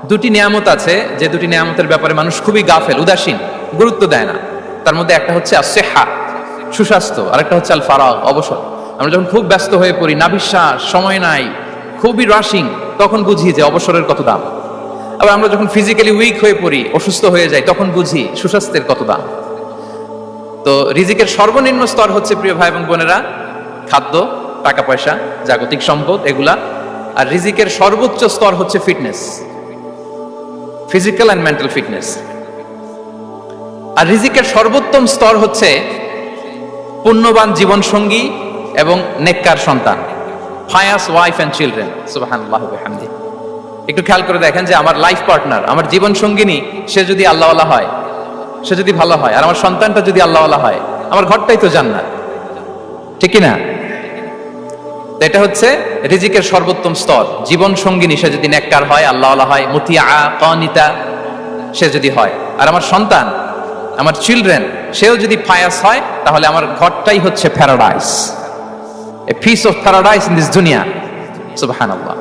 দুটি নিয়ামত আছে, যে দুটি নিয়ামতের ব্যাপারে মানুষ খুবই গাফেল, উদাসীন, গুরুত্ব দেয় না। তার মধ্যে একটা হচ্ছে আসিহা, সুস্বাস্থ্য, আর একটা হচ্ছে আল ফারাগ, অবসর। আমরা যখন খুব ব্যস্ত হয়ে পড়ি, নাভিশ্বাস, সময় নাই, খুবই রাশিং, তখন বুঝি যে অবসরের কত দাম। আবার আমরা যখন ফিজিক্যালি উইক হয়ে পড়ি, অসুস্থ হয়ে যাই, তখন বুঝি সুস্বাস্থ্যের কত দাম। তো রিজিকের সর্বনিম্ন স্তর হচ্ছে, প্রিয় ভাই এবং বোনেরা, খাদ্য, টাকা পয়সা, জাগতিক সম্পদ, এগুলা। আর রিজিকের সর্বোচ্চ স্তর হচ্ছে fitness, physical and mental fitness. আর রিজিকের সর্বোত্তম স্তর হচ্ছে পুণ্যবান জীবন সঙ্গী এবং নেককার সন্তান, ফায়াস ওয়াইফ অ্যান্ড চিলড্রেন। সুবহানাল্লাহ ওয়া বিহামদিহি। একটু খেয়াল করে দেখেন যে আমার লাইফ পার্টনার, আমার জীবন সঙ্গিনী, সে যদি আল্লাহওয়ালা হয়, সে যদি ভালো হয়, আর আমার সন্তানটা যদি আল্লাহওয়ালা হয়, আমার ঘরটাই তো জান্নাত, ঠিক কি না? এটা হচ্ছে রিজিকের সর্বোত্তম স্তর। জীবন সঙ্গিনী সে যদি নেককার হয়, আল্লাহওয়ালা হয়, মুতিয়া কানিতা সে যদি হয়, আর আমার সন্তান, আমার চিলড্রেন, সেও যদি ফায়াস হয়, তাহলে আমার ঘরটাই হচ্ছে paradise, a piece of paradise in this দুনিয়া। সুবহানাল্লাহ।